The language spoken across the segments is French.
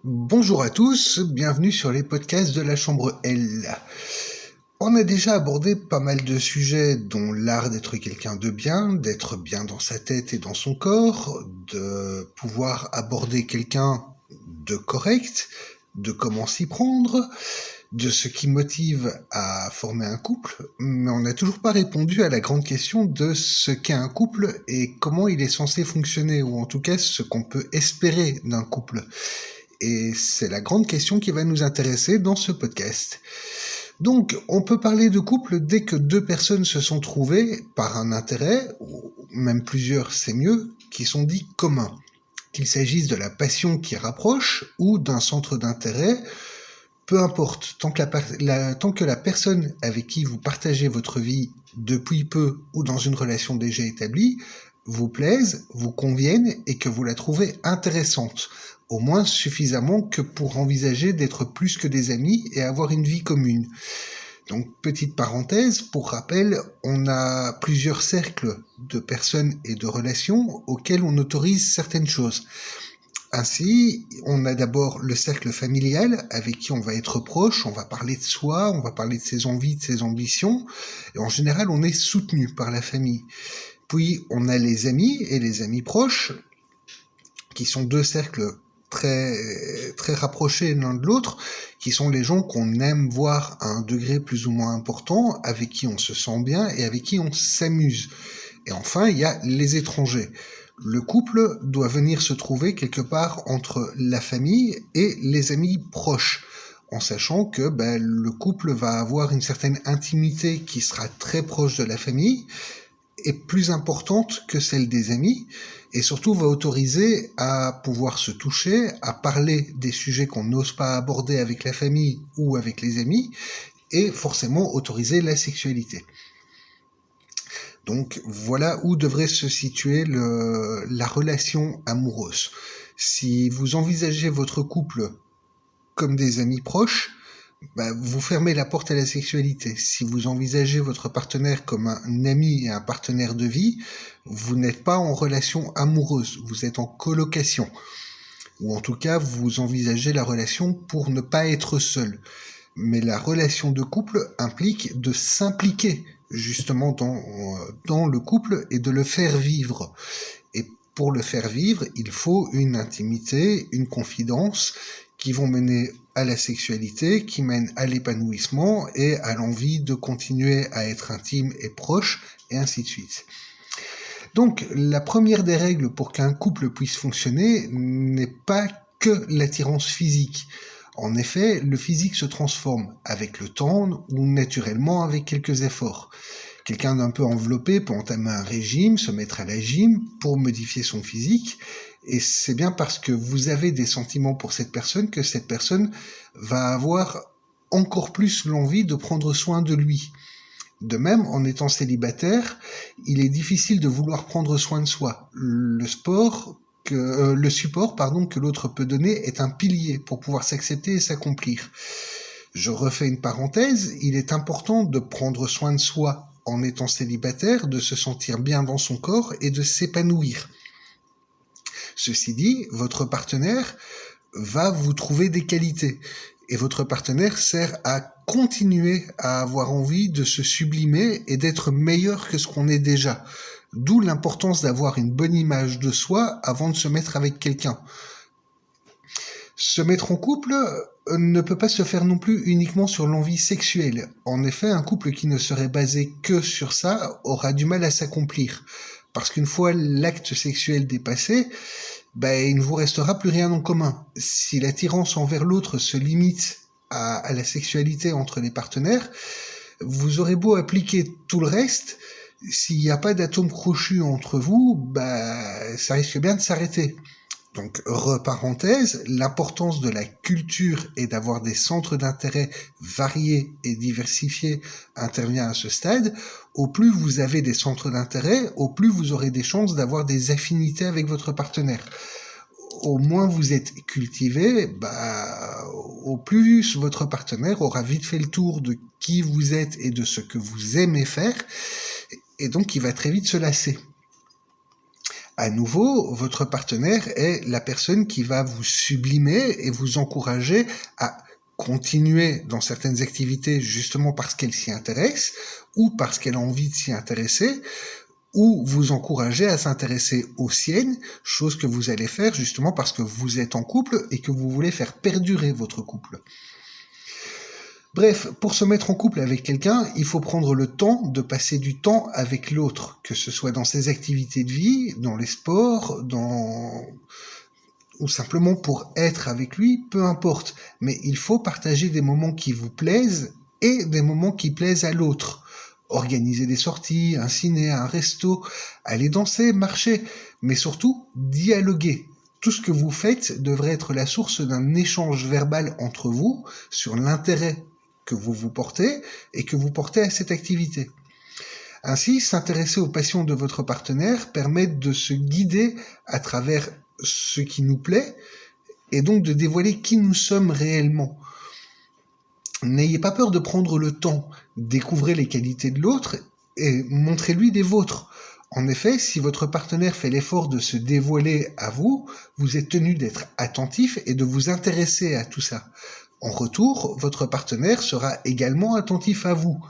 Bonjour à tous, bienvenue sur les podcasts de la Chambre L. On a déjà abordé pas mal de sujets, dont l'art d'être quelqu'un de bien, d'être bien dans sa tête et dans son corps, de pouvoir aborder quelqu'un de correct, de comment s'y prendre, de ce qui motive à former un couple, mais on n'a toujours pas répondu à la grande question de ce qu'est un couple et comment il est censé fonctionner, ou en tout cas ce qu'on peut espérer d'un couple. Et c'est la grande question qui va nous intéresser dans ce podcast. Donc, on peut parler de couple dès que deux personnes se sont trouvées par un intérêt, ou même plusieurs, c'est mieux, qui sont dits communs. Qu'il s'agisse de la passion qui rapproche ou d'un centre d'intérêt, peu importe, tant que la personne avec qui vous partagez votre vie depuis peu ou dans une relation déjà établie vous plaise, vous convienne et que vous la trouvez intéressante, au moins suffisamment que pour envisager d'être plus que des amis et avoir une vie commune. Donc, petite parenthèse, pour rappel, on a plusieurs cercles de personnes et de relations auxquels on autorise certaines choses. Ainsi, on a d'abord le cercle familial avec qui on va être proche, on va parler de soi, on va parler de ses envies, de ses ambitions, et en général on est soutenu par la famille. Puis on a les amis et les amis proches, qui sont deux cercles très, très rapprochés l'un de l'autre, qui sont les gens qu'on aime voir à un degré plus ou moins important, avec qui on se sent bien et avec qui on s'amuse. Et enfin, il y a les étrangers. Le couple doit venir se trouver quelque part entre la famille et les amis proches, en sachant que le couple va avoir une certaine intimité qui sera très proche de la famille, et plus importante que celle des amis, et surtout va autoriser à pouvoir se toucher, à parler des sujets qu'on n'ose pas aborder avec la famille ou avec les amis, et forcément autoriser la sexualité. Donc voilà où devrait se situer la relation amoureuse. Si vous envisagez votre couple comme des amis proches, vous fermez la porte à la sexualité. Si vous envisagez votre partenaire comme un ami et un partenaire de vie, vous n'êtes pas en relation amoureuse, vous êtes en colocation. Ou en tout cas, vous envisagez la relation pour ne pas être seul. Mais la relation de couple implique de s'impliquer justement dans le couple et de le faire vivre. Et pour le faire vivre, il faut une intimité, une confidence qui vont mener à la sexualité, qui mènent à l'épanouissement et à l'envie de continuer à être intime et proche, et ainsi de suite. Donc, la première des règles pour qu'un couple puisse fonctionner n'est pas que l'attirance physique. En effet, le physique se transforme avec le temps ou naturellement avec quelques efforts. Quelqu'un d'un peu enveloppé peut entamer un régime, se mettre à la gym pour modifier son physique, et c'est bien parce que vous avez des sentiments pour cette personne que cette personne va avoir encore plus l'envie de prendre soin de lui. De même, en étant célibataire, il est difficile de vouloir prendre soin de soi. Le support que l'autre peut donner est un pilier pour pouvoir s'accepter et s'accomplir. Je refais une parenthèse, il est important de prendre soin de soi en étant célibataire, de se sentir bien dans son corps et de s'épanouir. Ceci dit, votre partenaire va vous trouver des qualités. Et votre partenaire sert à continuer à avoir envie de se sublimer et d'être meilleur que ce qu'on est déjà. D'où l'importance d'avoir une bonne image de soi avant de se mettre avec quelqu'un. Se mettre en couple ne peut pas se faire non plus uniquement sur l'envie sexuelle. En effet, un couple qui ne serait basé que sur ça aura du mal à s'accomplir. Parce qu'une fois l'acte sexuel dépassé, il ne vous restera plus rien en commun. Si l'attirance envers l'autre se limite à la sexualité entre les partenaires, vous aurez beau appliquer tout le reste, s'il n'y a pas d'atome crochu entre vous, ça risque bien de s'arrêter. Donc, reparenthèse, l'importance de la culture et d'avoir des centres d'intérêt variés et diversifiés intervient à ce stade. Au plus vous avez des centres d'intérêt, au plus vous aurez des chances d'avoir des affinités avec votre partenaire. Au moins vous êtes cultivé, au plus votre partenaire aura vite fait le tour de qui vous êtes et de ce que vous aimez faire, et donc il va très vite se lasser. À nouveau, votre partenaire est la personne qui va vous sublimer et vous encourager à continuer dans certaines activités justement parce qu'elle s'y intéresse ou parce qu'elle a envie de s'y intéresser, ou vous encourager à s'intéresser aux siennes, chose que vous allez faire justement parce que vous êtes en couple et que vous voulez faire perdurer votre couple. Bref, pour se mettre en couple avec quelqu'un, il faut prendre le temps de passer du temps avec l'autre, que ce soit dans ses activités de vie, dans les sports, ou simplement pour être avec lui, peu importe. Mais il faut partager des moments qui vous plaisent et des moments qui plaisent à l'autre. Organiser des sorties, un ciné, un resto, aller danser, marcher, mais surtout dialoguer. Tout ce que vous faites devrait être la source d'un échange verbal entre vous sur l'intérêt que vous portez et que vous portez à cette activité. Ainsi, s'intéresser aux passions de votre partenaire permet de se guider à travers ce qui nous plaît et donc de dévoiler qui nous sommes réellement. N'ayez pas peur de prendre le temps, découvrez les qualités de l'autre et montrez-lui des vôtres. En effet, si votre partenaire fait l'effort de se dévoiler à vous, vous êtes tenu d'être attentif et de vous intéresser à tout ça. En retour, votre partenaire sera également attentif à vous.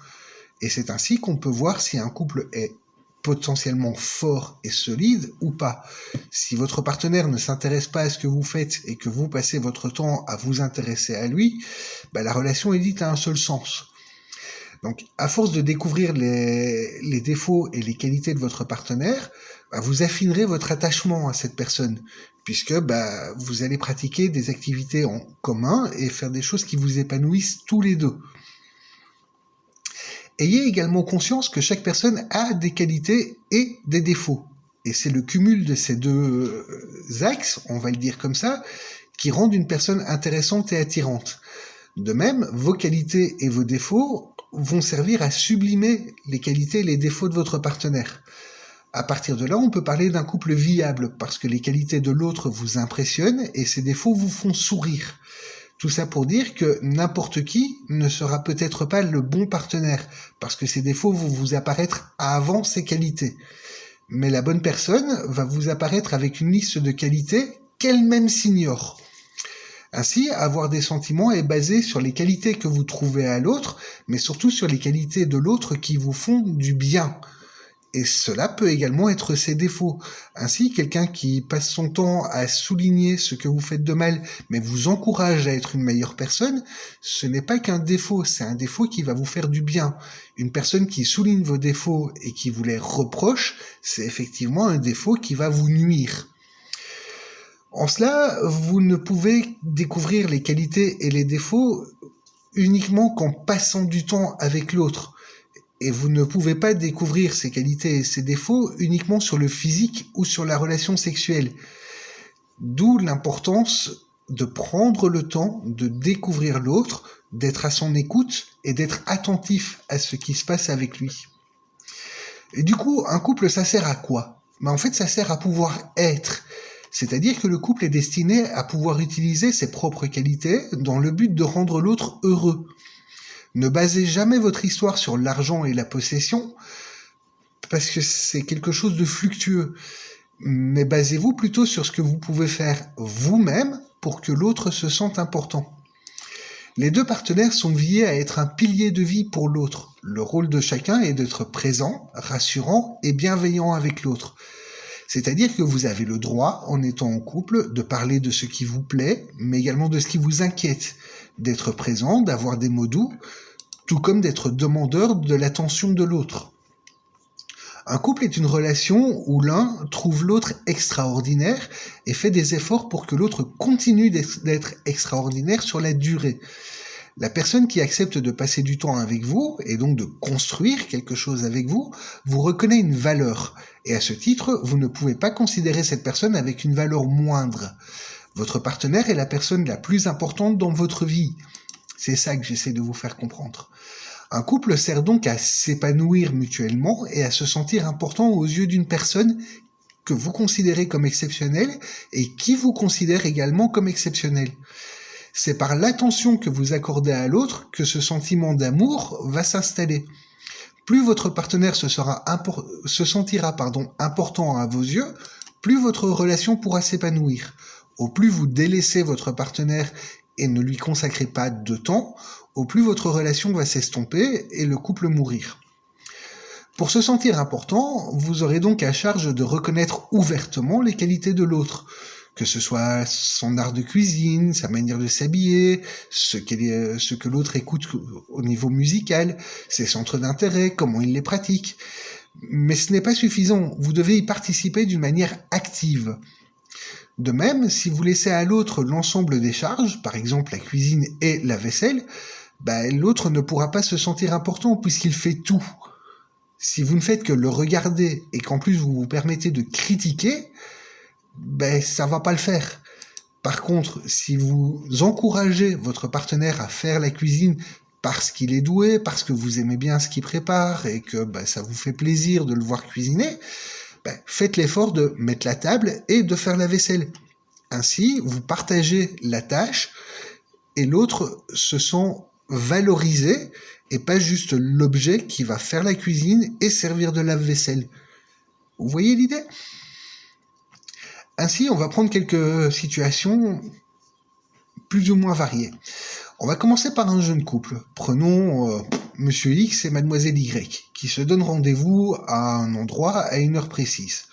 Et c'est ainsi qu'on peut voir si un couple est potentiellement fort et solide ou pas. Si votre partenaire ne s'intéresse pas à ce que vous faites et que vous passez votre temps à vous intéresser à lui, la relation est dite à un seul sens. Donc, à force de découvrir les défauts et les qualités de votre partenaire, vous affinerez votre attachement à cette personne, puisque vous allez pratiquer des activités en commun et faire des choses qui vous épanouissent tous les deux. Ayez également conscience que chaque personne a des qualités et des défauts. Et c'est le cumul de ces deux axes, on va le dire comme ça, qui rendent une personne intéressante et attirante. De même, vos qualités et vos défauts vont servir à sublimer les qualités et les défauts de votre partenaire. À partir de là, on peut parler d'un couple viable, parce que les qualités de l'autre vous impressionnent et ses défauts vous font sourire. Tout ça pour dire que n'importe qui ne sera peut-être pas le bon partenaire, parce que ses défauts vont vous apparaître avant ses qualités. Mais la bonne personne va vous apparaître avec une liste de qualités qu'elle-même s'ignore. Ainsi, avoir des sentiments est basé sur les qualités que vous trouvez à l'autre, mais surtout sur les qualités de l'autre qui vous font du bien. Et cela peut également être ses défauts. Ainsi, quelqu'un qui passe son temps à souligner ce que vous faites de mal, mais vous encourage à être une meilleure personne, ce n'est pas qu'un défaut, c'est un défaut qui va vous faire du bien. Une personne qui souligne vos défauts et qui vous les reproche, c'est effectivement un défaut qui va vous nuire. En cela, vous ne pouvez découvrir les qualités et les défauts uniquement qu'en passant du temps avec l'autre. Et vous ne pouvez pas découvrir ces qualités et ces défauts uniquement sur le physique ou sur la relation sexuelle. D'où l'importance de prendre le temps de découvrir l'autre, d'être à son écoute et d'être attentif à ce qui se passe avec lui. Et du coup, un couple, ça sert à quoi ? En fait, ça sert à pouvoir être. C'est-à-dire que le couple est destiné à pouvoir utiliser ses propres qualités dans le but de rendre l'autre heureux. Ne basez jamais votre histoire sur l'argent et la possession, parce que c'est quelque chose de fluctueux. Mais basez-vous plutôt sur ce que vous pouvez faire vous-même pour que l'autre se sente important. Les deux partenaires sont liés à être un pilier de vie pour l'autre. Le rôle de chacun est d'être présent, rassurant et bienveillant avec l'autre. C'est-à-dire que vous avez le droit, en étant en couple, de parler de ce qui vous plaît, mais également de ce qui vous inquiète, d'être présent, d'avoir des mots doux, tout comme d'être demandeur de l'attention de l'autre. Un couple est une relation où l'un trouve l'autre extraordinaire et fait des efforts pour que l'autre continue d'être extraordinaire sur la durée. La personne qui accepte de passer du temps avec vous, et donc de construire quelque chose avec vous, vous reconnaît une valeur. Et à ce titre, vous ne pouvez pas considérer cette personne avec une valeur moindre. Votre partenaire est la personne la plus importante dans votre vie. C'est ça que j'essaie de vous faire comprendre. Un couple sert donc à s'épanouir mutuellement et à se sentir important aux yeux d'une personne que vous considérez comme exceptionnelle et qui vous considère également comme exceptionnelle. C'est par l'attention que vous accordez à l'autre que ce sentiment d'amour va s'installer. Plus votre partenaire se sentira important à vos yeux, plus votre relation pourra s'épanouir. Au plus vous délaissez votre partenaire et ne lui consacrez pas de temps, au plus votre relation va s'estomper et le couple mourir. Pour se sentir important, vous aurez donc à charge de reconnaître ouvertement les qualités de l'autre, que ce soit son art de cuisine, sa manière de s'habiller, ce que l'autre écoute au niveau musical, ses centres d'intérêt, comment il les pratique. Mais ce n'est pas suffisant, vous devez y participer d'une manière active. De même, si vous laissez à l'autre l'ensemble des charges, par exemple la cuisine et la vaisselle, l'autre ne pourra pas se sentir important puisqu'il fait tout. Si vous ne faites que le regarder et qu'en plus vous vous permettez de critiquer, ça va pas le faire. Par contre, si vous encouragez votre partenaire à faire la cuisine parce qu'il est doué, parce que vous aimez bien ce qu'il prépare et que ça vous fait plaisir de le voir cuisiner, faites l'effort de mettre la table et de faire la vaisselle. Ainsi, vous partagez la tâche et l'autre se sent valorisé et pas juste l'objet qui va faire la cuisine et servir de lave-vaisselle. Vous voyez l'idée ? Ainsi, on va prendre quelques situations plus ou moins variées. On va commencer par un jeune couple. Prenons Monsieur X et Mademoiselle Y, qui se donnent rendez-vous à un endroit à une heure précise.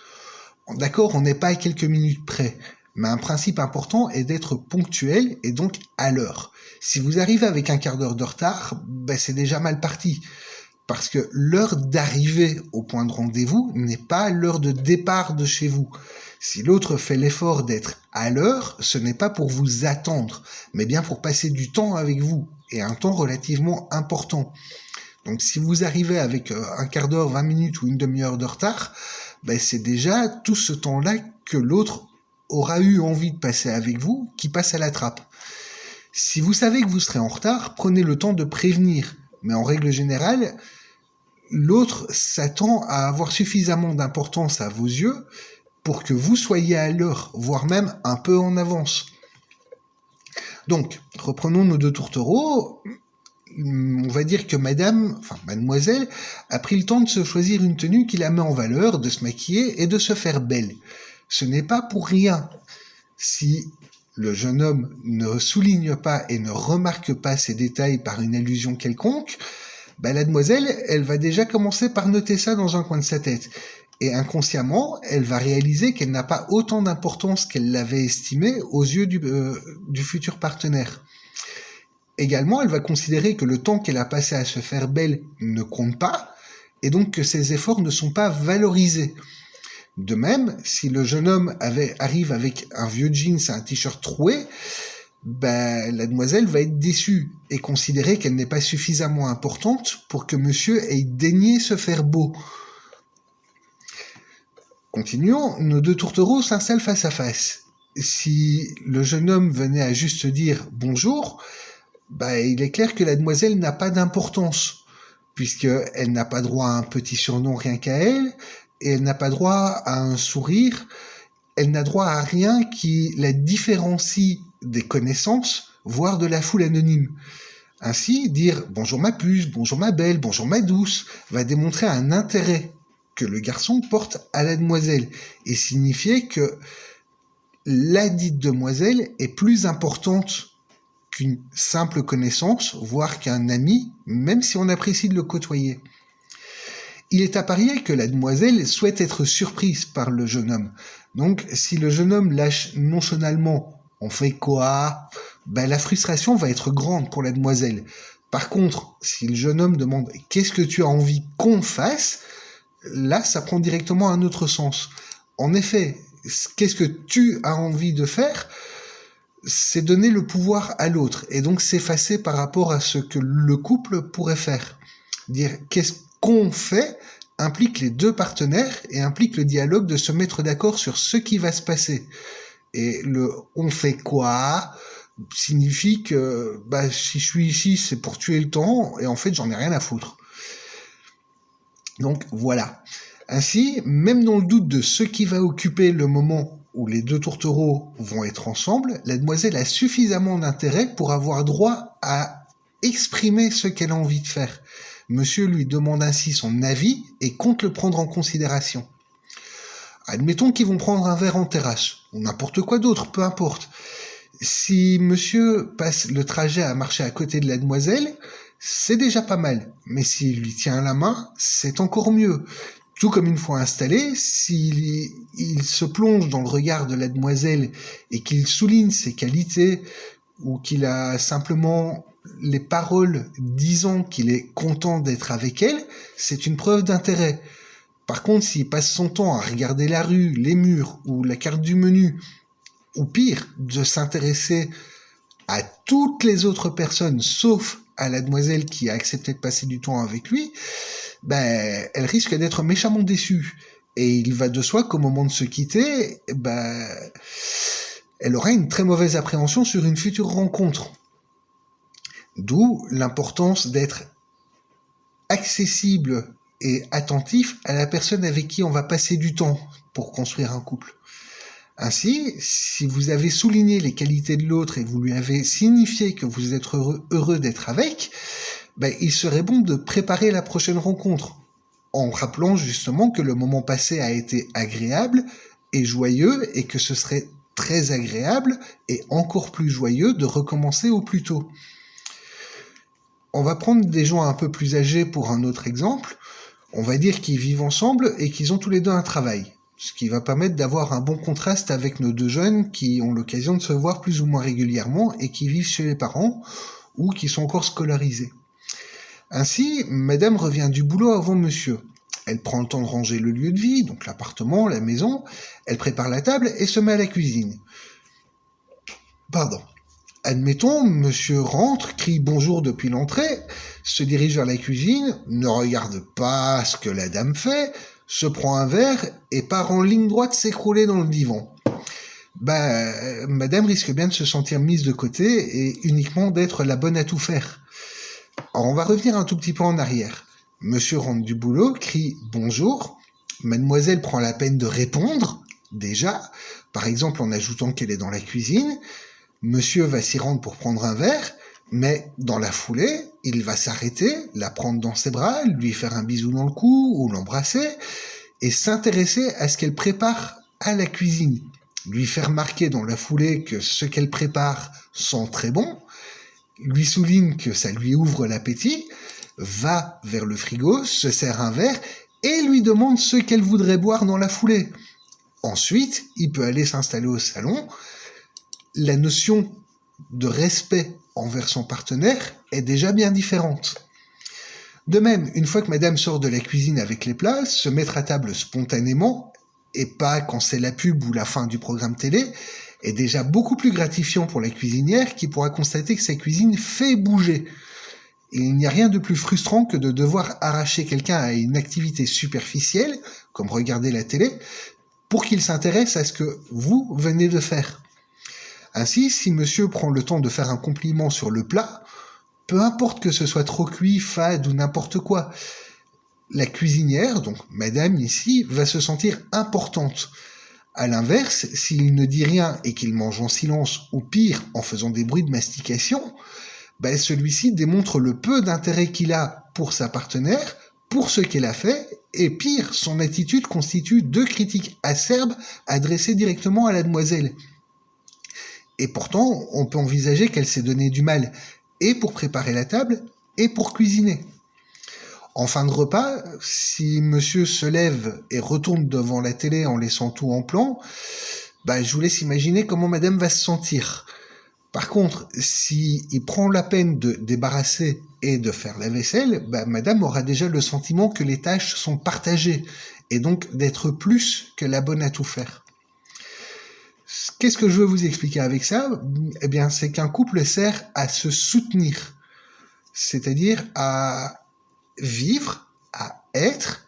D'accord, on n'est pas à quelques minutes près, mais un principe important est d'être ponctuel et donc à l'heure. Si vous arrivez avec un quart d'heure de retard, c'est déjà mal parti. Parce que l'heure d'arrivée au point de rendez-vous n'est pas l'heure de départ de chez vous. Si l'autre fait l'effort d'être à l'heure, ce n'est pas pour vous attendre, mais bien pour passer du temps avec vous, et un temps relativement important. Donc si vous arrivez avec un quart d'heure, 20 minutes ou une demi-heure de retard, c'est déjà tout ce temps-là que l'autre aura eu envie de passer avec vous qui passe à la trappe. Si vous savez que vous serez en retard, prenez le temps de prévenir. Mais en règle générale, l'autre s'attend à avoir suffisamment d'importance à vos yeux pour que vous soyez à l'heure, voire même un peu en avance. Donc, reprenons nos deux tourtereaux. On va dire que mademoiselle, a pris le temps de se choisir une tenue qui la met en valeur, de se maquiller et de se faire belle. Ce n'est pas pour rien. Si le jeune homme ne souligne pas et ne remarque pas ces détails par une allusion quelconque, la demoiselle, elle va déjà commencer par noter ça dans un coin de sa tête. Et inconsciemment, elle va réaliser qu'elle n'a pas autant d'importance qu'elle l'avait estimé aux yeux du futur partenaire. Également, elle va considérer que le temps qu'elle a passé à se faire belle ne compte pas, et donc que ses efforts ne sont pas valorisés. De même, si le jeune homme arrive avec un vieux jeans et un t-shirt troué, la demoiselle va être déçue et considérer qu'elle n'est pas suffisamment importante pour que monsieur ait daigné se faire beau. Continuons, nos deux tourtereaux s'installent face à face. Si le jeune homme venait à juste dire « bonjour », il est clair que la demoiselle n'a pas d'importance, puisqu'elle n'a pas droit à un petit surnom rien qu'à elle, et elle n'a pas droit à un sourire, elle n'a droit à rien qui la différencie des connaissances, voire de la foule anonyme. Ainsi, dire « bonjour ma puce »,« bonjour ma belle »,« bonjour ma douce » va démontrer un intérêt que le garçon porte à la demoiselle et signifier que la dite demoiselle est plus importante qu'une simple connaissance, voire qu'un ami, même si on apprécie de le côtoyer. Il est à parier que la demoiselle souhaite être surprise par le jeune homme. Donc, si le jeune homme lâche nonchalamment « on fait quoi ?», la frustration va être grande pour la demoiselle. Par contre, si le jeune homme demande « qu'est-ce que tu as envie qu'on fasse ?», là, ça prend directement un autre sens. En effet, qu'est-ce que tu as envie de faire ? C'est donner le pouvoir à l'autre et donc s'effacer par rapport à ce que le couple pourrait faire. Dire qu'est-ce qu'on fait implique les deux partenaires et implique le dialogue de se mettre d'accord sur ce qui va se passer. Et le « on fait quoi ?» signifie que si je suis ici, c'est pour tuer le temps et en fait, j'en ai rien à foutre. Donc voilà. Ainsi, même dans le doute de ce qui va occuper le moment où les deux tourtereaux vont être ensemble, la demoiselle a suffisamment d'intérêt pour avoir droit à exprimer ce qu'elle a envie de faire. Monsieur lui demande ainsi son avis et compte le prendre en considération. Admettons qu'ils vont prendre un verre en terrasse, ou n'importe quoi d'autre, peu importe. Si monsieur passe le trajet à marcher à côté de la demoiselle, c'est déjà pas mal. Mais s'il lui tient la main, c'est encore mieux. Tout comme une fois installé, s'il se plonge dans le regard de la demoiselle et qu'il souligne ses qualités, ou qu'il a simplement les paroles disant qu'il est content d'être avec elle, c'est une preuve d'intérêt. Par contre, s'il passe son temps à regarder la rue, les murs ou la carte du menu, ou pire, de s'intéresser à toutes les autres personnes, sauf à la demoiselle qui a accepté de passer du temps avec lui, elle risque d'être méchamment déçue. Et il va de soi qu'au moment de se quitter, elle aura une très mauvaise appréhension sur une future rencontre. D'où l'importance d'être accessible et attentif à la personne avec qui on va passer du temps pour construire un couple. Ainsi, si vous avez souligné les qualités de l'autre et vous lui avez signifié que vous êtes heureux d'être avec, il serait bon de préparer la prochaine rencontre, en rappelant justement que le moment passé a été agréable et joyeux et que ce serait très agréable et encore plus joyeux de recommencer au plus tôt. On va prendre des gens un peu plus âgés pour un autre exemple. On va dire qu'ils vivent ensemble et qu'ils ont tous les deux un travail, ce qui va permettre d'avoir un bon contraste avec nos deux jeunes qui ont l'occasion de se voir plus ou moins régulièrement et qui vivent chez les parents ou qui sont encore scolarisés. Ainsi, madame revient du boulot avant monsieur. Elle prend le temps de ranger le lieu de vie, donc l'appartement, la maison, elle prépare la table et se met à la cuisine. Admettons, monsieur rentre, crie bonjour depuis l'entrée, se dirige vers la cuisine, ne regarde pas ce que la dame fait, se prend un verre et part en ligne droite s'écrouler dans le divan. Madame risque bien de se sentir mise de côté et uniquement d'être la bonne à tout faire. Alors on va revenir un tout petit peu en arrière. Monsieur rentre du boulot, crie bonjour, mademoiselle prend la peine de répondre, déjà, par exemple en ajoutant qu'elle est dans la cuisine. Monsieur va s'y rendre pour prendre un verre, mais dans la foulée, il va s'arrêter, la prendre dans ses bras, lui faire un bisou dans le cou ou l'embrasser, et s'intéresser à ce qu'elle prépare à la cuisine. Lui faire remarquer dans la foulée que ce qu'elle prépare sent très bon, lui souligne que ça lui ouvre l'appétit, va vers le frigo, se sert un verre et lui demande ce qu'elle voudrait boire dans la foulée. Ensuite, il peut aller s'installer au salon. La notion de respect envers son partenaire est déjà bien différente. De même, une fois que madame sort de la cuisine avec les plats, se mettre à table spontanément, et pas quand c'est la pub ou la fin du programme télé, est déjà beaucoup plus gratifiant pour la cuisinière qui pourra constater que sa cuisine fait bouger. Et il n'y a rien de plus frustrant que de devoir arracher quelqu'un à une activité superficielle, comme regarder la télé, pour qu'il s'intéresse à ce que vous venez de faire. Ainsi, si monsieur prend le temps de faire un compliment sur le plat, peu importe que ce soit trop cuit, fade ou n'importe quoi, la cuisinière, donc madame ici, va se sentir importante. À l'inverse, s'il ne dit rien et qu'il mange en silence, ou pire, en faisant des bruits de mastication, celui-ci démontre le peu d'intérêt qu'il a pour sa partenaire, pour ce qu'elle a fait, et pire, son attitude constitue 2 critiques acerbes adressées directement à la demoiselle. Et pourtant, on peut envisager qu'elle s'est donné du mal, et pour préparer la table, et pour cuisiner. En fin de repas, si monsieur se lève et retourne devant la télé en laissant tout en plan, je vous laisse imaginer comment madame va se sentir. Par contre, s'il prend la peine de débarrasser et de faire la vaisselle, madame aura déjà le sentiment que les tâches sont partagées, et donc d'être plus que la bonne à tout faire. Qu'est-ce que je veux vous expliquer avec ça ? C'est qu'un couple sert à se soutenir, c'est-à-dire à vivre, à être,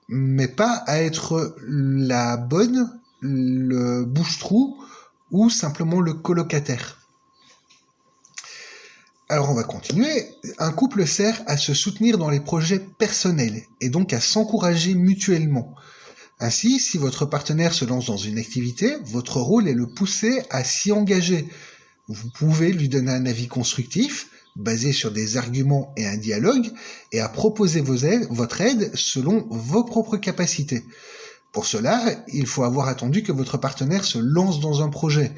mais pas à être la bonne, le bouche-trou ou simplement le colocataire. Alors on va continuer. Un couple sert à se soutenir dans les projets personnels et donc à s'encourager mutuellement. Ainsi, si votre partenaire se lance dans une activité, votre rôle est de le pousser à s'y engager. Vous pouvez lui donner un avis constructif, basé sur des arguments et un dialogue, et à proposer votre aide selon vos propres capacités. Pour cela, il faut avoir attendu que votre partenaire se lance dans un projet,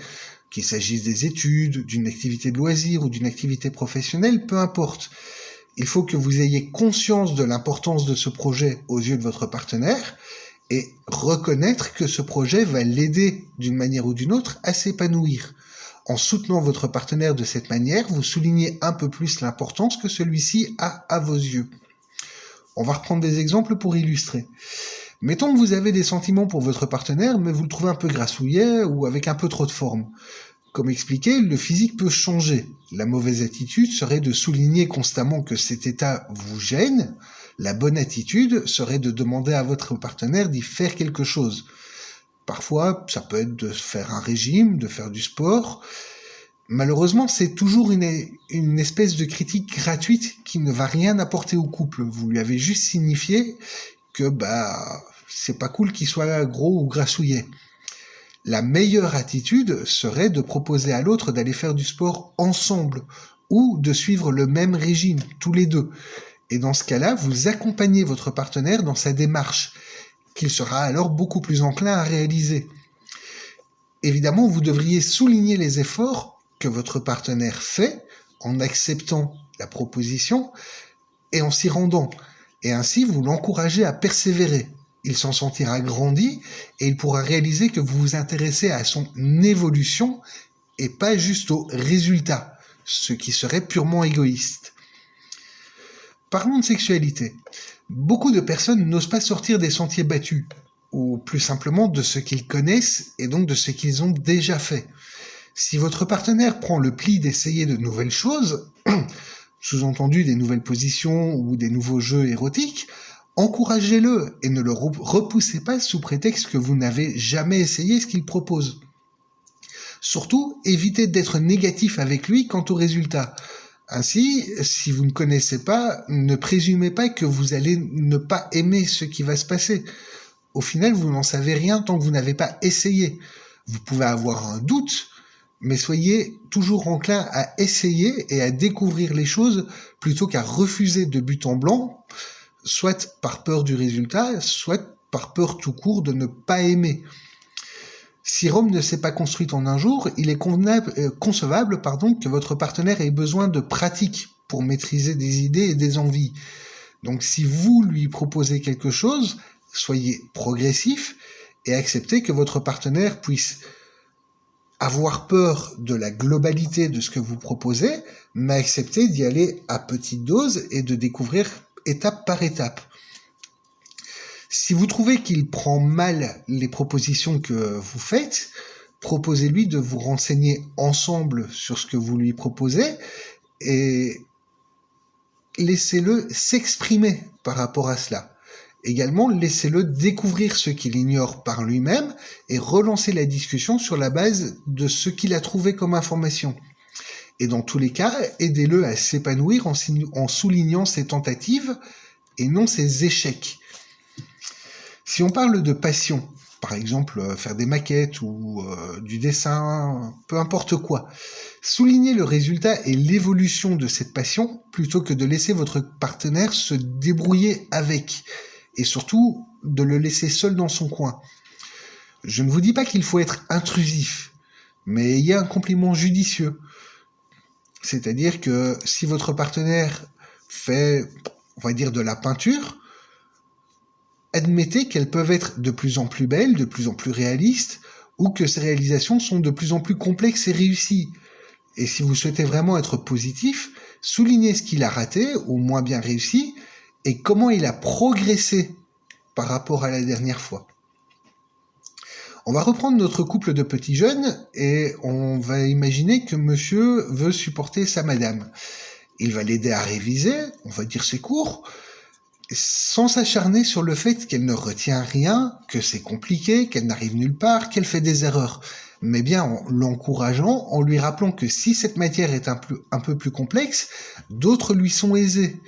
qu'il s'agisse des études, d'une activité de loisir ou d'une activité professionnelle, peu importe. Il faut que vous ayez conscience de l'importance de ce projet aux yeux de votre partenaire et reconnaître que ce projet va l'aider d'une manière ou d'une autre à s'épanouir. En soutenant votre partenaire de cette manière, vous soulignez un peu plus l'importance que celui-ci a à vos yeux. On va reprendre des exemples pour illustrer. Mettons que vous avez des sentiments pour votre partenaire, mais vous le trouvez un peu grassouillet ou avec un peu trop de forme. Comme expliqué, le physique peut changer. La mauvaise attitude serait de souligner constamment que cet état vous gêne. La bonne attitude serait de demander à votre partenaire d'y faire quelque chose. Parfois, ça peut être de faire un régime, de faire du sport. Malheureusement, c'est toujours une espèce de critique gratuite qui ne va rien apporter au couple. Vous lui avez juste signifié que c'est pas cool qu'il soit gros ou grassouillet. La meilleure attitude serait de proposer à l'autre d'aller faire du sport ensemble ou de suivre le même régime, tous les deux. Et dans ce cas-là, vous accompagnez votre partenaire dans sa démarche, qu'il sera alors beaucoup plus enclin à réaliser. Évidemment, vous devriez souligner les efforts que votre partenaire fait en acceptant la proposition et en s'y rendant. Et ainsi, vous l'encouragez à persévérer. Il s'en sentira grandi et il pourra réaliser que vous vous intéressez à son évolution et pas juste au résultat, ce qui serait purement égoïste. Parlons de sexualité. Beaucoup de personnes n'osent pas sortir des sentiers battus, ou plus simplement de ce qu'ils connaissent et donc de ce qu'ils ont déjà fait. Si votre partenaire prend le pli d'essayer de nouvelles choses, sous-entendu des nouvelles positions ou des nouveaux jeux érotiques, encouragez-le et ne le repoussez pas sous prétexte que vous n'avez jamais essayé ce qu'il propose. Surtout, évitez d'être négatif avec lui quant au résultat. Ainsi, si vous ne connaissez pas, ne présumez pas que vous allez ne pas aimer ce qui va se passer. Au final, vous n'en savez rien tant que vous n'avez pas essayé. Vous pouvez avoir un doute, mais soyez toujours enclin à essayer et à découvrir les choses plutôt qu'à refuser de but en blanc, soit par peur du résultat, soit par peur tout court de ne pas aimer. Si Rome ne s'est pas construite en un jour, il est concevable que votre partenaire ait besoin de pratique pour maîtriser des idées et des envies. Donc si vous lui proposez quelque chose, soyez progressif et acceptez que votre partenaire puisse avoir peur de la globalité de ce que vous proposez, mais accepter d'y aller à petite dose et de découvrir étape par étape. Si vous trouvez qu'il prend mal les propositions que vous faites, proposez-lui de vous renseigner ensemble sur ce que vous lui proposez et laissez-le s'exprimer par rapport à cela. Également, laissez-le découvrir ce qu'il ignore par lui-même et relancer la discussion sur la base de ce qu'il a trouvé comme information. Et dans tous les cas, aidez-le à s'épanouir en soulignant ses tentatives et non ses échecs. Si on parle de passion, par exemple faire des maquettes ou du dessin, peu importe quoi, soulignez le résultat et l'évolution de cette passion plutôt que de laisser votre partenaire se débrouiller avec, et surtout de le laisser seul dans son coin. Je ne vous dis pas qu'il faut être intrusif, mais ayez un compliment judicieux. C'est-à-dire que si votre partenaire fait, on va dire, de la peinture, admettez qu'elles peuvent être de plus en plus belles, de plus en plus réalistes, ou que ces réalisations sont de plus en plus complexes et réussies. Et si vous souhaitez vraiment être positif, soulignez ce qu'il a raté, ou moins bien réussi, et comment il a progressé par rapport à la dernière fois. On va reprendre notre couple de petits jeunes, et on va imaginer que monsieur veut supporter sa madame. Il va l'aider à réviser, on va dire ses cours, sans s'acharner sur le fait qu'elle ne retient rien, que c'est compliqué, qu'elle n'arrive nulle part, qu'elle fait des erreurs, mais bien en l'encourageant, en lui rappelant que si cette matière est un peu plus complexe, d'autres lui sont aisées.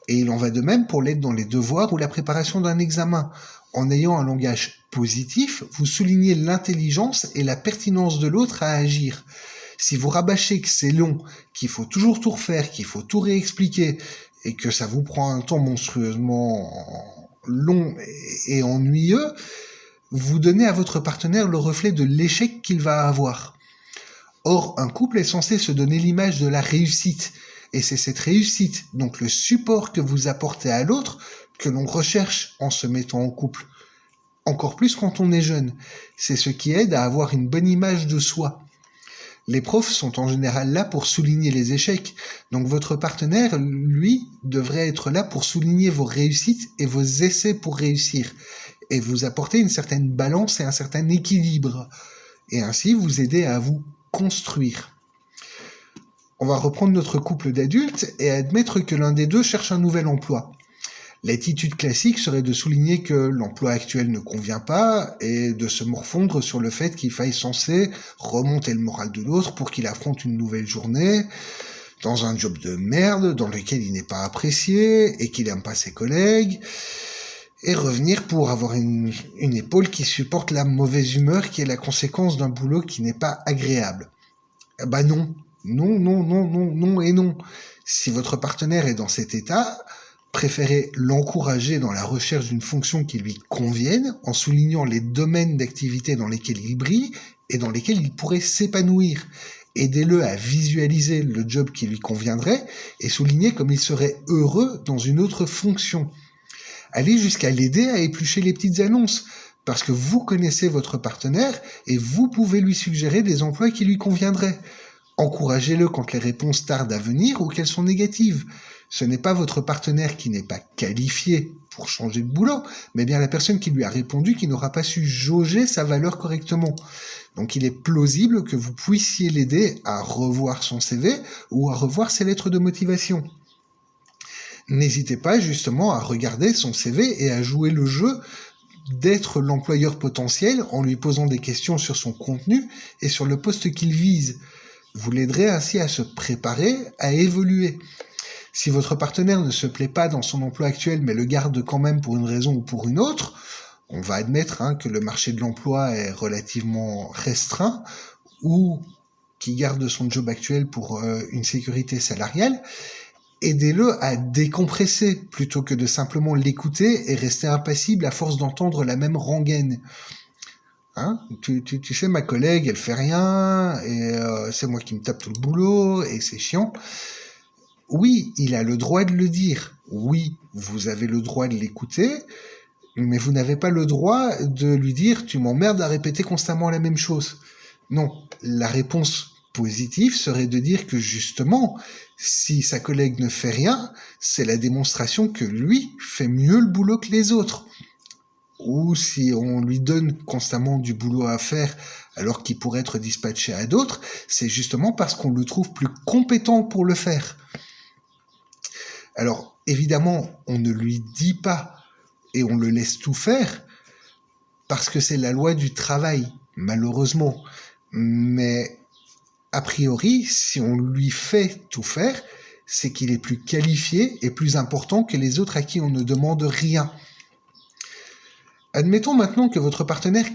Et il en va de même pour l'aide dans les devoirs ou la préparation d'un examen. En ayant un langage positif, vous soulignez l'intelligence et la pertinence de l'autre à agir. Si vous rabâchez que c'est long, qu'il faut toujours tout refaire, qu'il faut tout réexpliquer, et que ça vous prend un temps monstrueusement long et ennuyeux, vous donnez à votre partenaire le reflet de l'échec qu'il va avoir. Or, un couple est censé se donner l'image de la réussite, et c'est cette réussite, donc le support que vous apportez à l'autre, que l'on recherche en se mettant en couple. Encore plus quand on est jeune. C'est ce qui aide à avoir une bonne image de soi. Les profs sont en général là pour souligner les échecs, donc votre partenaire, lui, devrait être là pour souligner vos réussites et vos essais pour réussir, et vous apporter une certaine balance et un certain équilibre, et ainsi vous aider à vous construire. On va reprendre notre couple d'adultes et admettre que l'un des deux cherche un nouvel emploi. L'attitude classique serait de souligner que l'emploi actuel ne convient pas et de se morfondre sur le fait qu'il faille censé remonter le moral de l'autre pour qu'il affronte une nouvelle journée dans un job de merde dans lequel il n'est pas apprécié et qu'il n'aime pas ses collègues, et revenir pour avoir une épaule qui supporte la mauvaise humeur qui est la conséquence d'un boulot qui n'est pas agréable. Bah non. Non et non. Si votre partenaire est dans cet état, préférez l'encourager dans la recherche d'une fonction qui lui convienne, en soulignant les domaines d'activité dans lesquels il brille et dans lesquels il pourrait s'épanouir. Aidez-le à visualiser le job qui lui conviendrait et soulignez comme il serait heureux dans une autre fonction. Allez jusqu'à l'aider à éplucher les petites annonces, parce que vous connaissez votre partenaire et vous pouvez lui suggérer des emplois qui lui conviendraient. Encouragez-le quand les réponses tardent à venir ou qu'elles sont négatives. Ce n'est pas votre partenaire qui n'est pas qualifié pour changer de boulot, mais bien la personne qui lui a répondu qui n'aura pas su jauger sa valeur correctement. Donc il est plausible que vous puissiez l'aider à revoir son CV ou à revoir ses lettres de motivation. N'hésitez pas justement à regarder son CV et à jouer le jeu d'être l'employeur potentiel en lui posant des questions sur son contenu et sur le poste qu'il vise. Vous l'aiderez ainsi à se préparer, à évoluer. Si votre partenaire ne se plaît pas dans son emploi actuel mais le garde quand même pour une raison ou pour une autre, on va admettre que le marché de l'emploi est relativement restreint ou qu'il garde son job actuel pour une sécurité salariale, aidez-le à décompresser plutôt que de simplement l'écouter et rester impassible à force d'entendre la même rengaine. Tu sais, ma collègue, elle fait rien, et c'est moi qui me tape tout le boulot, et c'est chiant. Oui, il a le droit de le dire. Oui, vous avez le droit de l'écouter, mais vous n'avez pas le droit de lui dire « tu m'emmerdes à répéter constamment la même chose ». Non, la réponse positive serait de dire que justement, si sa collègue ne fait rien, c'est la démonstration que lui fait mieux le boulot que les autres. Ou si on lui donne constamment du boulot à faire alors qu'il pourrait être dispatché à d'autres, c'est justement parce qu'on le trouve plus compétent pour le faire. Alors, évidemment, on ne lui dit pas et on le laisse tout faire parce que c'est la loi du travail, malheureusement. Mais a priori, si on lui fait tout faire, c'est qu'il est plus qualifié et plus important que les autres à qui on ne demande rien. Admettons maintenant que votre partenaire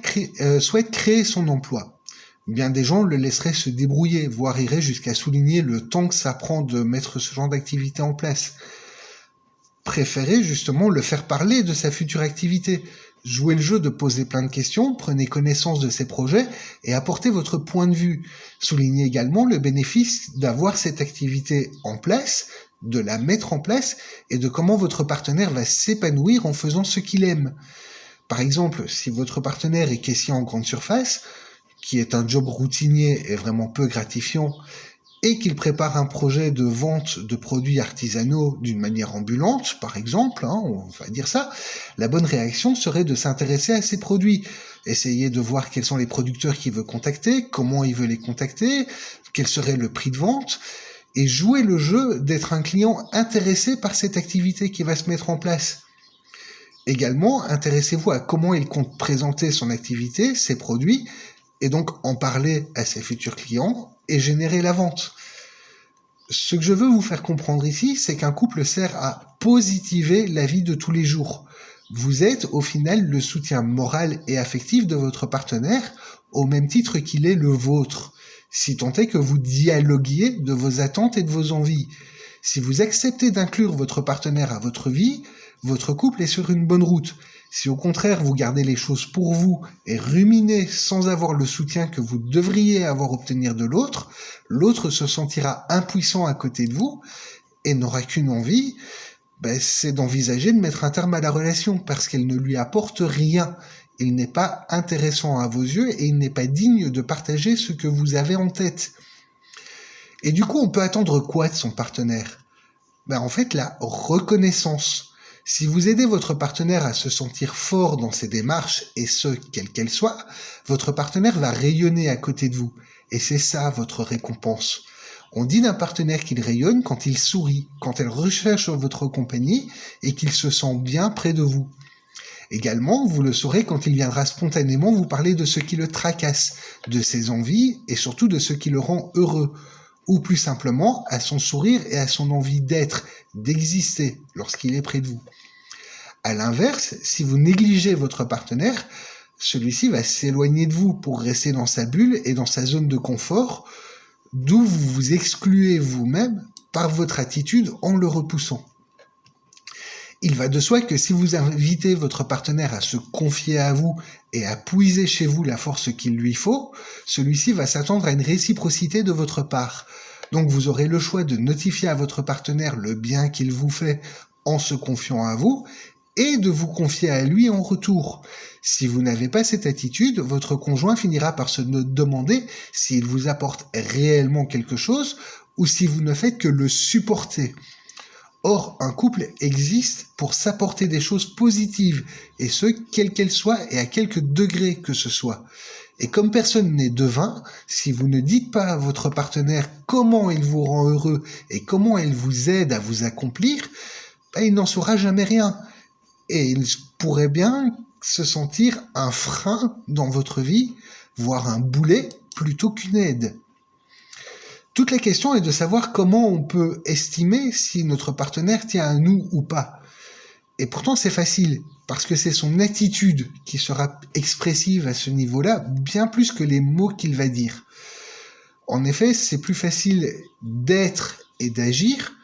souhaite créer son emploi. Bien des gens le laisseraient se débrouiller, voire iraient jusqu'à souligner le temps que ça prend de mettre ce genre d'activité en place. Préférez justement le faire parler de sa future activité. Jouez le jeu de poser plein de questions, prenez connaissance de ses projets et apportez votre point de vue. Soulignez également le bénéfice d'avoir cette activité en place, de la mettre en place et de comment votre partenaire va s'épanouir en faisant ce qu'il aime. Par exemple, si votre partenaire est caissier en grande surface, qui est un job routinier et vraiment peu gratifiant, et qu'il prépare un projet de vente de produits artisanaux d'une manière ambulante, par exemple, on va dire ça, la bonne réaction serait de s'intéresser à ces produits, essayer de voir quels sont les producteurs qu'il veut contacter, comment il veut les contacter, quel serait le prix de vente, et jouer le jeu d'être un client intéressé par cette activité qui va se mettre en place. Également, intéressez-vous à comment il compte présenter son activité, ses produits, et donc en parler à ses futurs clients et générer la vente. Ce que je veux vous faire comprendre ici, c'est qu'un couple sert à positiver la vie de tous les jours. Vous êtes au final le soutien moral et affectif de votre partenaire, au même titre qu'il est le vôtre, si tant est que vous dialoguiez de vos attentes et de vos envies. Si vous acceptez d'inclure votre partenaire à votre vie, votre couple est sur une bonne route. Si au contraire vous gardez les choses pour vous et ruminez sans avoir le soutien que vous devriez avoir obtenir de l'autre, l'autre se sentira impuissant à côté de vous et n'aura qu'une envie, c'est d'envisager de mettre un terme à la relation parce qu'elle ne lui apporte rien. Il n'est pas intéressant à vos yeux et il n'est pas digne de partager ce que vous avez en tête. Et du coup, on peut attendre quoi de son partenaire ? En fait, la reconnaissance. Si vous aidez votre partenaire à se sentir fort dans ses démarches, et ce, quelle qu'elle soit, votre partenaire va rayonner à côté de vous. Et c'est ça votre récompense. On dit d'un partenaire qu'il rayonne quand il sourit, quand elle recherche votre compagnie et qu'il se sent bien près de vous. Également, vous le saurez quand il viendra spontanément vous parler de ce qui le tracasse, de ses envies et surtout de ce qui le rend heureux, ou plus simplement à son sourire et à son envie d'être, d'exister lorsqu'il est près de vous. À l'inverse, si vous négligez votre partenaire, celui-ci va s'éloigner de vous pour rester dans sa bulle et dans sa zone de confort, d'où vous vous excluez vous-même par votre attitude en le repoussant. Il va de soi que si vous invitez votre partenaire à se confier à vous et à puiser chez vous la force qu'il lui faut, celui-ci va s'attendre à une réciprocité de votre part. Donc vous aurez le choix de notifier à votre partenaire le bien qu'il vous fait en se confiant à vous et de vous confier à lui en retour. Si vous n'avez pas cette attitude, votre conjoint finira par se demander s'il vous apporte réellement quelque chose ou si vous ne faites que le supporter. Or, un couple existe pour s'apporter des choses positives, et ce, quelles qu'elles soient et à quelque degré que ce soit. Et comme personne n'est devin, si vous ne dites pas à votre partenaire comment il vous rend heureux et comment il vous aide à vous accomplir, il n'en saura jamais rien. Et il pourrait bien se sentir un frein dans votre vie, voire un boulet plutôt qu'une aide. Toute la question est de savoir comment on peut estimer si notre partenaire tient à nous ou pas. Et pourtant c'est facile, parce que c'est son attitude qui sera expressive à ce niveau-là, bien plus que les mots qu'il va dire. En effet, c'est plus facile d'être et d'agir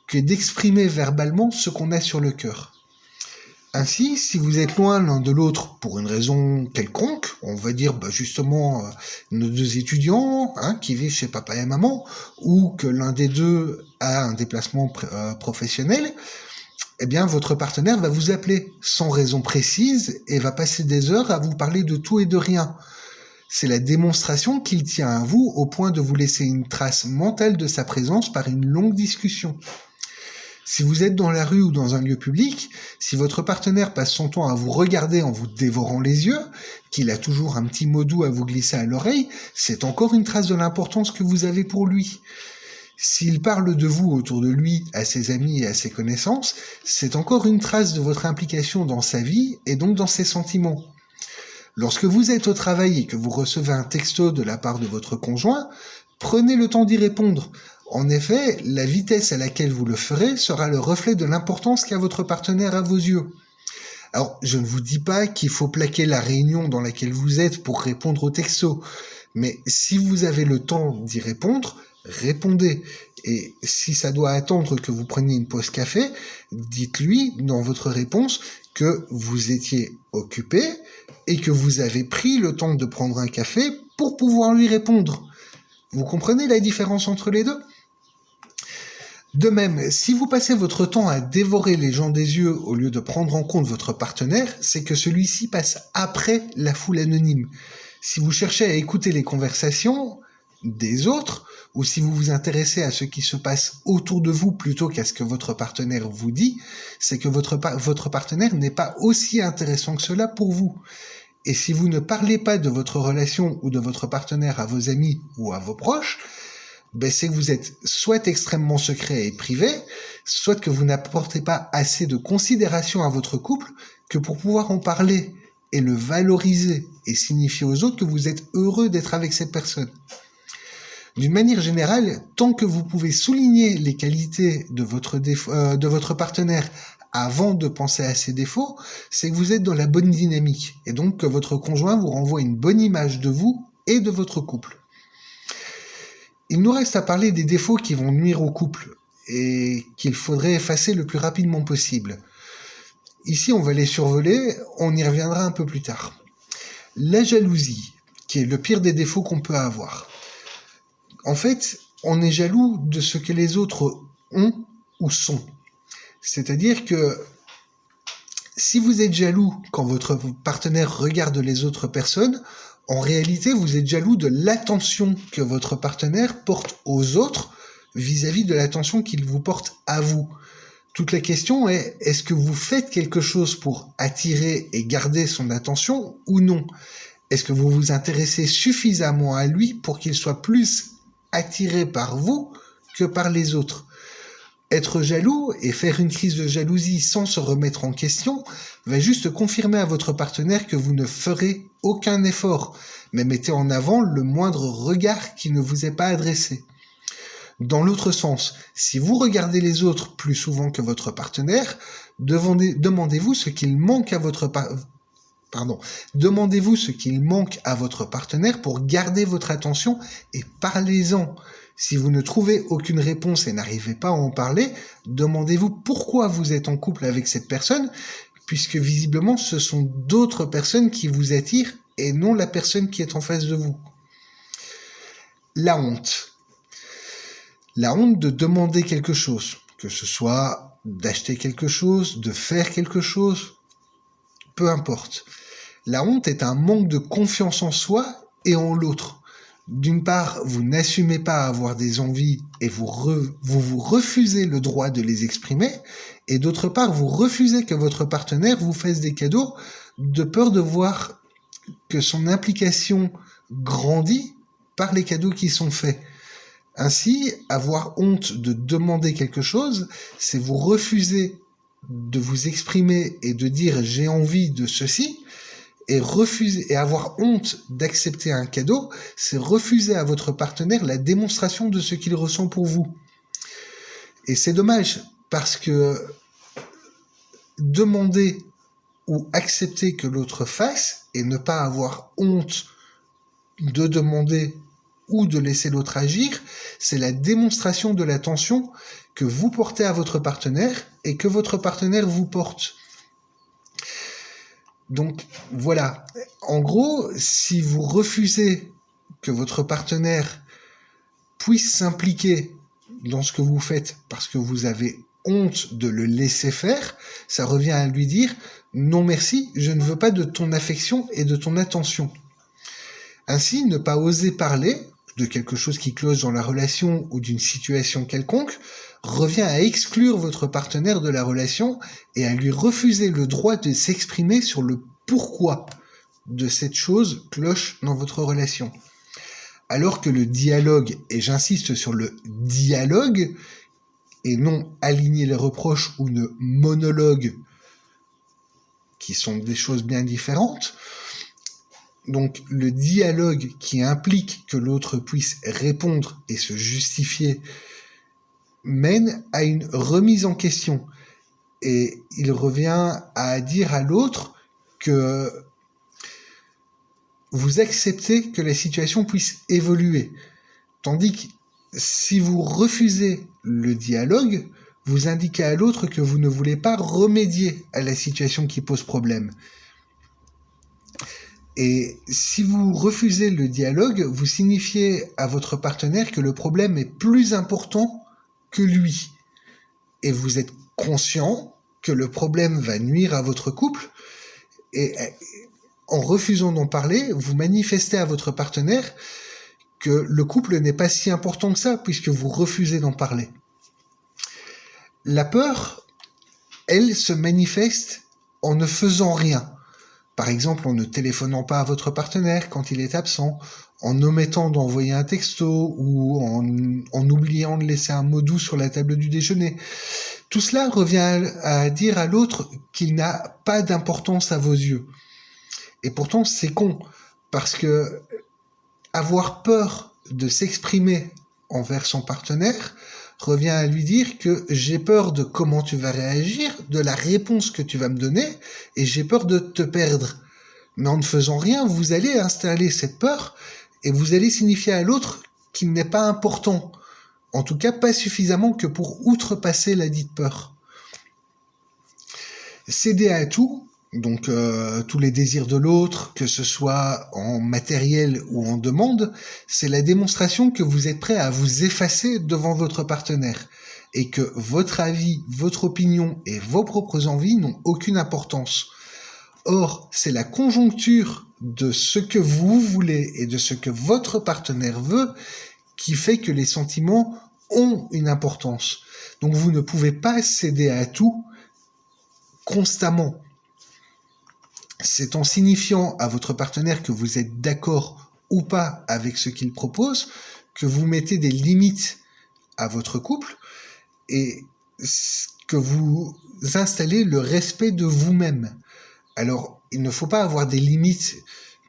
que d'exprimer verbalement ce qu'on a sur le cœur. Ainsi, si vous êtes loin l'un de l'autre pour une raison quelconque, on va dire justement nos deux étudiants qui vivent chez papa et maman, ou que l'un des deux a un déplacement professionnel, votre partenaire va vous appeler sans raison précise et va passer des heures à vous parler de tout et de rien. C'est la démonstration qu'il tient à vous au point de vous laisser une trace mentale de sa présence par une longue discussion. Si vous êtes dans la rue ou dans un lieu public, si votre partenaire passe son temps à vous regarder en vous dévorant les yeux, qu'il a toujours un petit mot doux à vous glisser à l'oreille, c'est encore une trace de l'importance que vous avez pour lui. S'il parle de vous autour de lui, à ses amis et à ses connaissances, c'est encore une trace de votre implication dans sa vie et donc dans ses sentiments. Lorsque vous êtes au travail et que vous recevez un texto de la part de votre conjoint, prenez le temps d'y répondre. En effet, la vitesse à laquelle vous le ferez sera le reflet de l'importance qu'a votre partenaire à vos yeux. Alors, je ne vous dis pas qu'il faut plaquer la réunion dans laquelle vous êtes pour répondre au texto, mais si vous avez le temps d'y répondre, répondez. Et si ça doit attendre que vous preniez une pause café, dites-lui dans votre réponse que vous étiez occupé et que vous avez pris le temps de prendre un café pour pouvoir lui répondre. Vous comprenez la différence entre les deux ? De même, si vous passez votre temps à dévorer les gens des yeux au lieu de prendre en compte votre partenaire, c'est que celui-ci passe après la foule anonyme. Si vous cherchez à écouter les conversations des autres, ou si vous vous intéressez à ce qui se passe autour de vous plutôt qu'à ce que votre partenaire vous dit, c'est que votre partenaire n'est pas aussi intéressant que cela pour vous. Et si vous ne parlez pas de votre relation ou de votre partenaire à vos amis ou à vos proches, c'est que vous êtes soit extrêmement secret et privé, soit que vous n'apportez pas assez de considération à votre couple que pour pouvoir en parler et le valoriser et signifier aux autres que vous êtes heureux d'être avec cette personne. D'une manière générale, tant que vous pouvez souligner les qualités de votre partenaire avant de penser à ses défauts, c'est que vous êtes dans la bonne dynamique et donc que votre conjoint vous renvoie une bonne image de vous et de votre couple. Il nous reste à parler des défauts qui vont nuire au couple et qu'il faudrait effacer le plus rapidement possible. ici, on va les survoler, on y reviendra un peu plus tard. La jalousie, qui est le pire des défauts qu'on peut avoir. En fait, on est jaloux de ce que les autres ont ou sont. C'est-à-dire que si vous êtes jaloux quand votre partenaire regarde les autres personnes, en réalité, vous êtes jaloux de l'attention que votre partenaire porte aux autres vis-à-vis de l'attention qu'il vous porte à vous. Toute la question est, est-ce que vous faites quelque chose pour attirer et garder son attention ou non? Est-ce que vous vous intéressez suffisamment à lui pour qu'il soit plus attiré par vous que par les autres? Être jaloux et faire une crise de jalousie sans se remettre en question va juste confirmer à votre partenaire que vous ne ferez aucun effort, mais mettez en avant le moindre regard qui ne vous est pas adressé. Dans l'autre sens, si vous regardez les autres plus souvent que votre partenaire, demandez-vous ce qu'il manque à votre demandez-vous ce qu'il manque à votre partenaire pour garder votre attention et parlez-en. Si vous ne trouvez aucune réponse et n'arrivez pas à en parler, demandez-vous pourquoi vous êtes en couple avec cette personne, puisque visiblement ce sont d'autres personnes qui vous attirent et non la personne qui est en face de vous. La honte. La honte de demander quelque chose, que ce soit d'acheter quelque chose, de faire quelque chose, peu importe. La honte est un manque de confiance en soi et en l'autre. D'une part, vous n'assumez pas avoir des envies et vous refusez le droit de les exprimer, et d'autre part, vous refusez que votre partenaire vous fasse des cadeaux de peur de voir que son implication grandit par les cadeaux qui sont faits. Ainsi, avoir honte de demander quelque chose, c'est vous refuser de vous exprimer et de dire « j'ai envie de ceci », et avoir honte d'accepter un cadeau, c'est refuser à votre partenaire la démonstration de ce qu'il ressent pour vous. Et c'est dommage, parce que demander ou accepter que l'autre fasse, et ne pas avoir honte de demander ou de laisser l'autre agir, c'est la démonstration de l'attention que vous portez à votre partenaire et que votre partenaire vous porte. Donc voilà, en gros, si vous refusez que votre partenaire puisse s'impliquer dans ce que vous faites parce que vous avez honte de le laisser faire, ça revient à lui dire « non merci, je ne veux pas de ton affection et de ton attention ». Ainsi, ne pas oser parler de quelque chose qui cloche dans la relation ou d'une situation quelconque revient à exclure votre partenaire de la relation et à lui refuser le droit de s'exprimer sur le pourquoi de cette chose cloche dans votre relation. Alors que le dialogue, et j'insiste sur le dialogue, et non aligner les reproches ou le monologue, qui sont des choses bien différentes, donc le dialogue qui implique que l'autre puisse répondre et se justifier mène à une remise en question. Et il revient à dire à l'autre que vous acceptez que la situation puisse évoluer. Tandis que si vous refusez le dialogue, vous indiquez à l'autre que vous ne voulez pas remédier à la situation qui pose problème. Et si vous refusez le dialogue, vous signifiez à votre partenaire que le problème est plus important que lui. Et vous êtes conscient que le problème va nuire à votre couple, et en refusant d'en parler, vous manifestez à votre partenaire que le couple n'est pas si important que ça, puisque vous refusez d'en parler. La peur, elle se manifeste en ne faisant rien. Par exemple, en ne téléphonant pas à votre partenaire quand il est absent, en omettant d'envoyer un texto ou en oubliant de laisser un mot doux sur la table du déjeuner. Tout cela revient à dire à l'autre qu'il n'a pas d'importance à vos yeux. Et pourtant, c'est con, parce que avoir peur de s'exprimer envers son partenaire revient à lui dire que j'ai peur de comment tu vas réagir, de la réponse que tu vas me donner, et j'ai peur de te perdre. Mais en ne faisant rien, vous allez installer cette peur, et vous allez signifier à l'autre qu'il n'est pas important. En tout cas, pas suffisamment que pour outrepasser la dite peur. Céder à tout, donc tous les désirs de l'autre, que ce soit en matériel ou en demande, c'est la démonstration que vous êtes prêt à vous effacer devant votre partenaire et que votre avis, votre opinion et vos propres envies n'ont aucune importance. Or, c'est la conjoncture de ce que vous voulez et de ce que votre partenaire veut qui fait que les sentiments ont une importance. Donc vous ne pouvez pas céder à tout constamment. C'est en signifiant à votre partenaire que vous êtes d'accord ou pas avec ce qu'il propose que vous mettez des limites à votre couple et que vous installez le respect de vous-même. Alors, il ne faut pas avoir des limites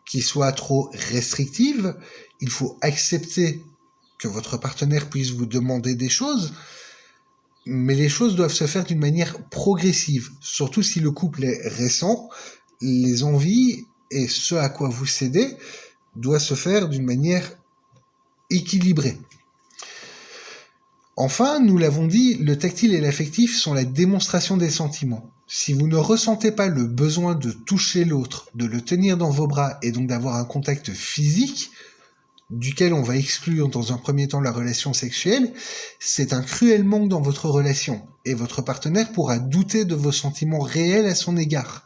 qui soient trop restrictives, il faut accepter que votre partenaire puisse vous demander des choses, mais les choses doivent se faire d'une manière progressive, surtout si le couple est récent, les envies et ce à quoi vous cédez doivent se faire d'une manière équilibrée. Enfin, nous l'avons dit, le tactile et l'affectif sont la démonstration des sentiments. Si vous ne ressentez pas le besoin de toucher l'autre, de le tenir dans vos bras et donc d'avoir un contact physique, duquel on va exclure dans un premier temps la relation sexuelle, c'est un cruel manque dans votre relation et votre partenaire pourra douter de vos sentiments réels à son égard.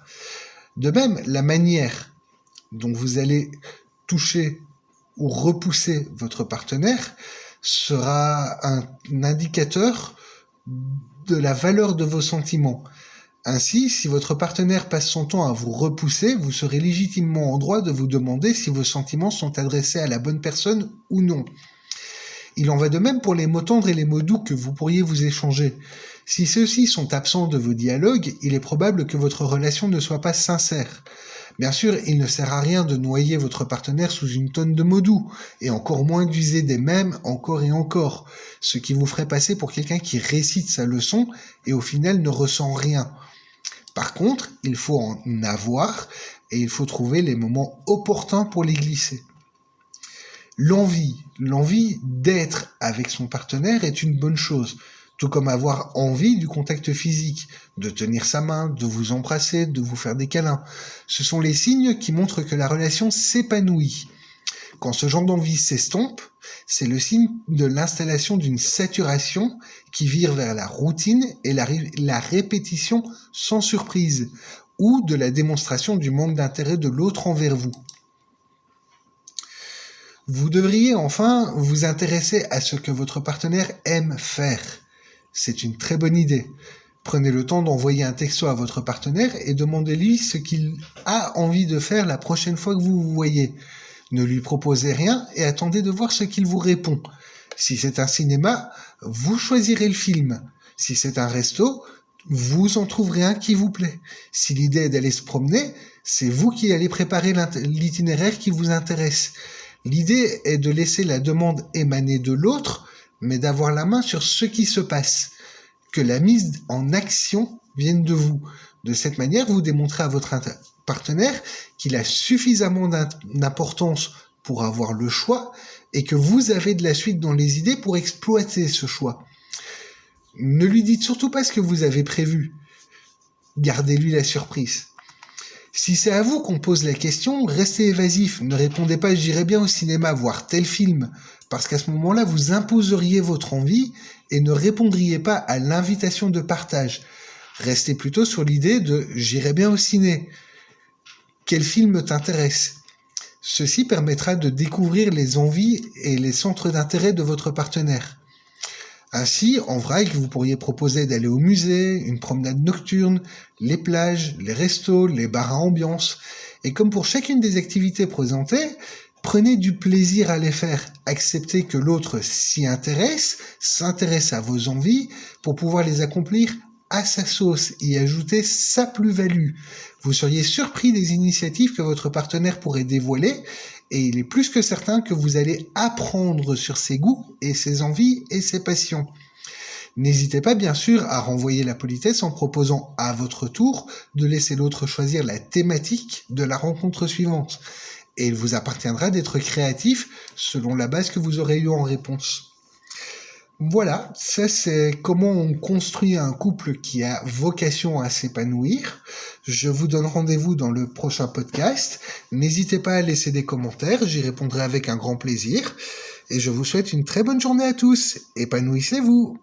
De même, la manière dont vous allez toucher ou repousser votre partenaire sera un indicateur de la valeur de vos sentiments. Ainsi, si votre partenaire passe son temps à vous repousser, vous serez légitimement en droit de vous demander si vos sentiments sont adressés à la bonne personne ou non. Il en va de même pour les mots tendres et les mots doux que vous pourriez vous échanger. Si ceux-ci sont absents de vos dialogues, il est probable que votre relation ne soit pas sincère. Bien sûr, il ne sert à rien de noyer votre partenaire sous une tonne de mots doux, et encore moins d'user des mêmes encore et encore, ce qui vous ferait passer pour quelqu'un qui récite sa leçon et au final ne ressent rien. Par contre, il faut en avoir et il faut trouver les moments opportuns pour les glisser. L'envie d'être avec son partenaire est une bonne chose, tout comme avoir envie du contact physique, de tenir sa main, de vous embrasser, de vous faire des câlins. Ce sont les signes qui montrent que la relation s'épanouit. Quand ce genre d'envie s'estompe, c'est le signe de l'installation d'une saturation qui vire vers la routine et la répétition sans surprise, ou de la démonstration du manque d'intérêt de l'autre envers vous. Vous devriez enfin vous intéresser à ce que votre partenaire aime faire. C'est une très bonne idée. Prenez le temps d'envoyer un texto à votre partenaire et demandez-lui ce qu'il a envie de faire la prochaine fois que vous vous voyez. Ne lui proposez rien et attendez de voir ce qu'il vous répond. Si c'est un cinéma, vous choisirez le film. Si c'est un resto, vous en trouverez un qui vous plaît. Si l'idée est d'aller se promener, c'est vous qui allez préparer l'itinéraire qui vous intéresse. L'idée est de laisser la demande émaner de l'autre, mais d'avoir la main sur ce qui se passe. Que la mise en action vienne de vous. De cette manière, vous démontrez à votre partenaire qu'il a suffisamment d'importance pour avoir le choix et que vous avez de la suite dans les idées pour exploiter ce choix. Ne lui dites surtout pas ce que vous avez prévu. Gardez-lui la surprise. Si c'est à vous qu'on pose la question, restez évasif. Ne répondez pas « j'irai bien au cinéma voir tel film » parce qu'à ce moment-là, vous imposeriez votre envie et ne répondriez pas à l'invitation de partage. Restez plutôt sur l'idée de « j'irai bien au ciné ». Quel film t'intéresse ? Ceci permettra de découvrir les envies et les centres d'intérêt de votre partenaire. Ainsi, en vrac, vous pourriez proposer d'aller au musée, une promenade nocturne, les plages, les restos, les bars à ambiance. Et comme pour chacune des activités présentées, prenez du plaisir à les faire. Acceptez que l'autre s'y intéresse, s'intéresse à vos envies pour pouvoir les accomplir à sa sauce, y ajouter sa plus-value. Vous seriez surpris des initiatives que votre partenaire pourrait dévoiler et il est plus que certain que vous allez apprendre sur ses goûts et ses envies et ses passions. N'hésitez pas bien sûr à renvoyer la politesse en proposant à votre tour de laisser l'autre choisir la thématique de la rencontre suivante. Et il vous appartiendra d'être créatif selon la base que vous aurez eue en réponse. Voilà, ça c'est comment on construit un couple qui a vocation à s'épanouir. Je vous donne rendez-vous dans le prochain podcast. N'hésitez pas à laisser des commentaires, j'y répondrai avec un grand plaisir. Et je vous souhaite une très bonne journée à tous. Épanouissez-vous!